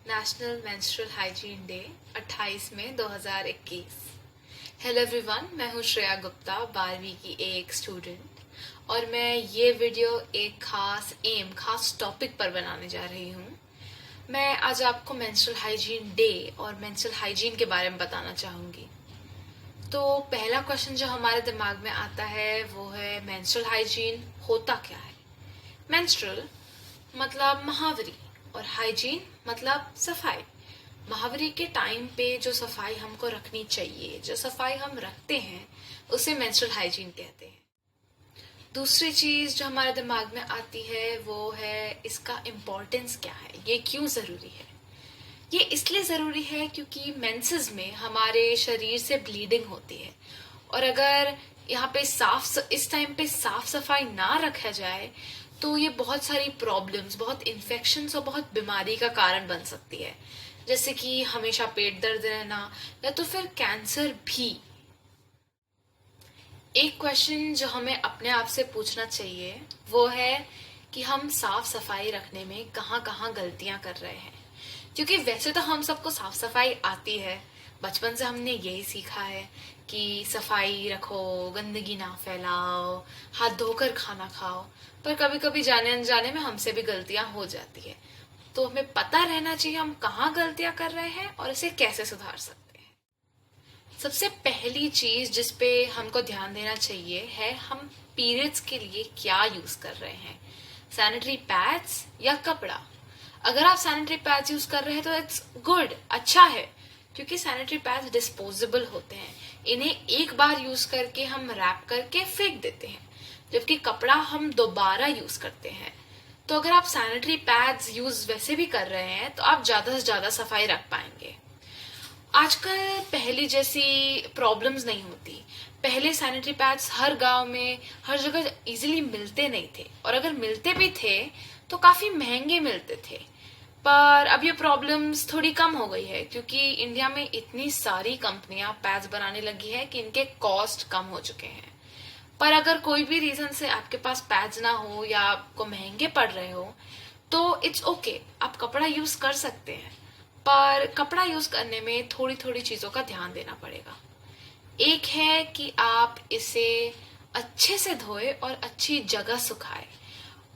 National menstrual hygiene day 28 मई 2021। Hello everyone, मैं हूँ श्रेया गुप्ता, 12वीं की एक स्टूडेंट, और मैं ये वीडियो एक खास टॉपिक पर बनाने जा रही हूँ। मैं आज आपको मेंस्ट्रुअल हाइजीन डे और मेंस्ट्रुअल हाइजीन के बारे में बताना चाहूँगी। तो पहला क्वेश्चन जो हमारे दिमाग में आता है वो है मेंस्ट्रुअल हाइजीन होता क्या है। मेंस्ट्रुअल मतलब महावरी और हाइजीन मतलब सफाई। महावरी के टाइम पे जो सफाई हमको रखनी चाहिए, जो सफाई हम रखते हैं, उसे मेंस्ट्रुअल हाइजीन कहते हैं। दूसरी चीज जो हमारे दिमाग में आती है वो है इसका इम्पोर्टेंस क्या है, ये क्यों जरूरी है। ये इसलिए जरूरी है क्योंकि मेंसेस में हमारे शरीर से ब्लीडिंग होती है, और अगर यहाँ पे इस टाइम पे साफ सफाई ना रखा जाए तो ये बहुत सारी प्रॉब्लम्स, बहुत इन्फेक्शंस और बहुत बीमारी का कारण बन सकती है, जैसे कि हमेशा पेट दर्द रहना या तो फिर कैंसर भी। एक क्वेश्चन जो हमें अपने आप से पूछना चाहिए वो है कि हम साफ सफाई रखने में कहाँ कहाँ गलतियां कर रहे हैं। क्योंकि वैसे तो हम सबको साफ सफाई आती है, बचपन से हमने यही सीखा है कि सफाई रखो, गंदगी ना फैलाओ, हाथ धोकर खाना खाओ। पर कभी कभी जाने अनजाने में हमसे भी गलतियां हो जाती है, तो हमें पता रहना चाहिए हम कहाँ गलतियां कर रहे हैं और इसे कैसे सुधार सकते हैं। सबसे पहली चीज जिस पे हमको ध्यान देना चाहिए है हम पीरियड्स के लिए क्या यूज कर रहे हैं, सैनिटरी पैड्स या कपड़ा। अगर आप सैनिटरी पैड्स यूज कर रहे हैं तो इट्स गुड, अच्छा है, क्योंकि सैनिटरी पैड्स डिस्पोजेबल होते हैं। इन्हें एक बार यूज करके हम रैप करके फेंक देते हैं, जबकि कपड़ा हम दोबारा यूज करते हैं। तो अगर आप सैनिटरी पैड्स यूज वैसे भी कर रहे हैं तो आप ज्यादा से ज्यादा सफाई रख पाएंगे। आजकल पहले जैसी प्रॉब्लम्स नहीं होती। पहले सैनिटरी पैड्स हर गांव में, हर जगह इजीली मिलते नहीं थे, और अगर मिलते भी थे तो काफी महंगे मिलते थे। पर अब ये प्रॉब्लम्स थोड़ी कम हो गई है, क्योंकि इंडिया में इतनी सारी कंपनियां पैड्स बनाने लगी है कि इनके कॉस्ट कम हो चुके हैं। पर अगर कोई भी रीजन से आपके पास पैड्स ना हो या आपको महंगे पड़ रहे हो तो इट्स ओके, आप कपड़ा यूज कर सकते हैं। पर कपड़ा यूज करने में थोड़ी थोड़ी चीजों का ध्यान देना पड़ेगा। एक है कि आप इसे अच्छे से धोए और अच्छी जगह सुखाए।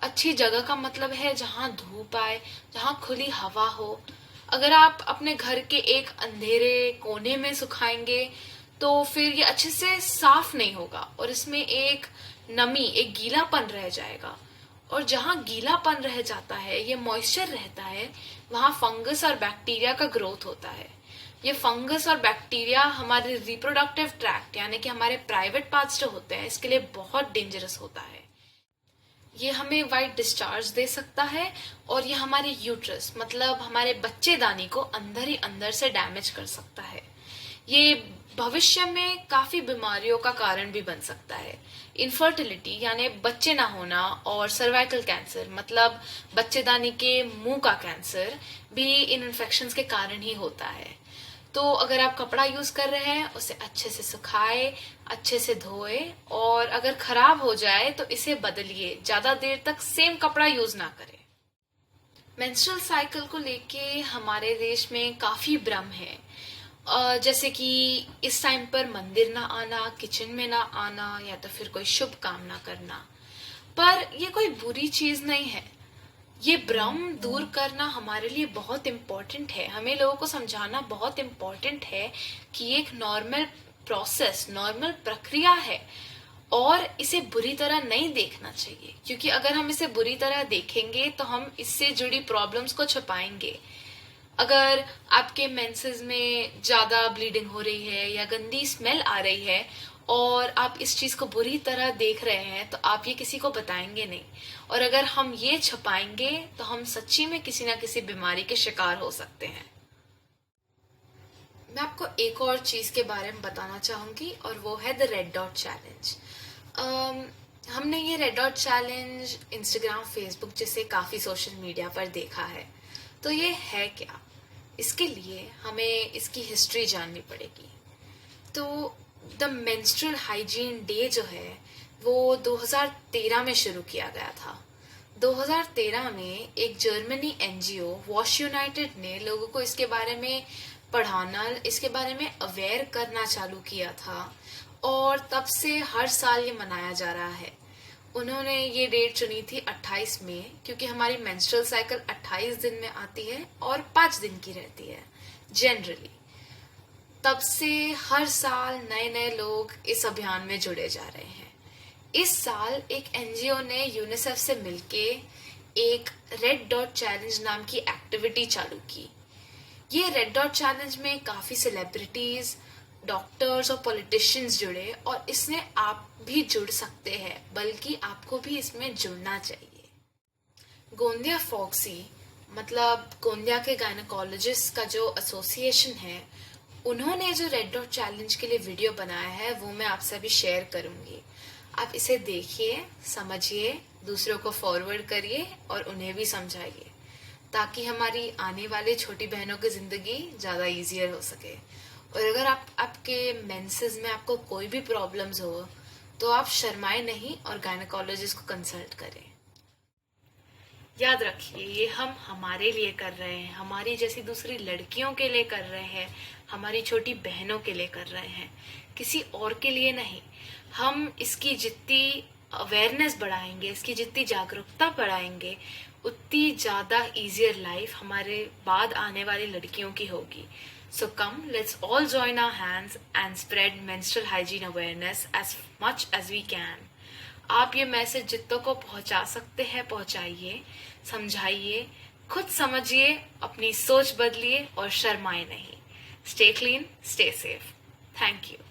अच्छी जगह का मतलब है जहां धूप आए, जहां खुली हवा हो। अगर आप अपने घर के एक अंधेरे कोने में सुखाएंगे तो फिर ये अच्छे से साफ नहीं होगा और इसमें एक नमी, एक गीलापन रह जाएगा। और जहां गीलापन रह जाता है, ये मॉइस्चर रहता है, वहां फंगस और बैक्टीरिया का ग्रोथ होता है। ये फंगस और बैक्टीरिया हमारे रिप्रोडक्टिव ट्रैक्ट यानी कि हमारे प्राइवेट पार्ट्स जो होते हैं, इसके लिए बहुत डेंजरस होता है। ये हमें वाइट डिस्चार्ज दे सकता है, और ये हमारे यूट्रस मतलब हमारे बच्चेदानी को अंदर ही अंदर से डैमेज कर सकता है। ये भविष्य में काफी बीमारियों का कारण भी बन सकता है। इनफर्टिलिटी यानी बच्चे ना होना, और सर्वाइकल कैंसर मतलब बच्चेदानी के मुंह का कैंसर भी इन इन्फेक्शंस के कारण ही होता है। तो अगर आप कपड़ा यूज कर रहे हैं उसे अच्छे से सुखाए, अच्छे से धोए, और अगर खराब हो जाए तो इसे बदलिए, ज्यादा देर तक सेम कपड़ा यूज ना करें। मेंस्ट्रुअल साइकिल को लेके हमारे देश में काफी भ्रम है, जैसे कि इस टाइम पर मंदिर ना आना, किचन में ना आना, या तो फिर कोई शुभ काम ना करना। पर ये कोई बुरी चीज नहीं है। ये भ्रम दूर करना हमारे लिए बहुत इम्पोर्टेंट है, हमें लोगों को समझाना बहुत इम्पोर्टेंट है कि ये एक नॉर्मल प्रोसेस, नॉर्मल प्रक्रिया है, और इसे बुरी तरह नहीं देखना चाहिए। क्योंकि अगर हम इसे बुरी तरह देखेंगे तो हम इससे जुड़ी प्रॉब्लम्स को छुपाएंगे। अगर आपके मेंसेस में ज्यादा ब्लीडिंग हो रही है या गंदी स्मेल आ रही है और आप इस चीज को बुरी तरह देख रहे हैं तो आप ये किसी को बताएंगे नहीं, और अगर हम ये छुपाएंगे तो हम सच्ची में किसी ना किसी बीमारी के शिकार हो सकते हैं। मैं आपको एक और चीज के बारे में बताना चाहूंगी, और वो है द रेड डॉट चैलेंज। हमने ये red dot challenge Instagram, Facebook जैसे काफी सोशल मीडिया पर देखा है। तो ये है क्या, इसके लिए हमें इसकी हिस्ट्री जाननी पड़ेगी। तो द मेंस्ट्रुअल हाइजीन डे जो है वो 2013 में शुरू किया गया था। 2013 में एक जर्मनी एनजीओ वॉश यूनाइटेड ने लोगों को इसके बारे में पढ़ाना, इसके बारे में अवेयर करना चालू किया था और तब से हर साल ये मनाया जा रहा है। उन्होंने ये डेट चुनी थी 28 मई, क्योंकि हमारी मेंस्ट्रुअल साइकिल 28 दिन में आती है और 5 दिन की रहती है जनरली। तब से हर साल नए नए लोग इस अभियान में जुड़े जा रहे हैं। इस साल एक एनजीओ ने यूनिसेफ से मिलके एक रेड डॉट चैलेंज नाम की एक्टिविटी चालू की। ये रेड डॉट चैलेंज में काफी सेलिब्रिटीज, डॉक्टर्स और पॉलिटिशियंस जुड़े और इसमें आप भी जुड़ सकते हैं, बल्कि आपको भी इसमें जुड़ना चाहिए। गोंदिया फॉक्सी मतलब गोंदिया के गायनेकोलॉजिस्ट का जो एसोसिएशन है, उन्होंने जो रेड डॉट चैलेंज के लिए वीडियो बनाया है वो मैं आपसे अभी शेयर करूंगी। आप इसे देखिए, समझिए, दूसरों को फॉरवर्ड करिए और उन्हें भी समझाइए, ताकि हमारी आने वाली छोटी बहनों की जिंदगी ज़्यादा ईजियर हो सके। और अगर आपके मेंसेस में आपको कोई भी प्रॉब्लम्स हो तो आप शर्माए नहीं और गायनेकोलॉजिस्ट को कंसल्ट करें। याद रखिए, ये हम हमारे लिए कर रहे हैं, हमारी जैसी दूसरी लड़कियों के लिए कर रहे हैं, हमारी छोटी बहनों के लिए कर रहे हैं, किसी और के लिए नहीं। हम इसकी जितनी अवेयरनेस बढ़ाएंगे, इसकी जितनी जागरूकता बढ़ाएंगे, उतनी ज़्यादा ईजियर लाइफ हमारे बाद आने वाली लड़कियों की होगी। So come, let's all join our hands and spread menstrual hygiene awareness as much as we can. आप ये मैसेज जितनों को पहुंचा सकते हैं पहुंचाइए, समझाइए, खुद समझिए, अपनी सोच बदलिए और शर्माए नहीं। Stay clean, stay safe. Thank you.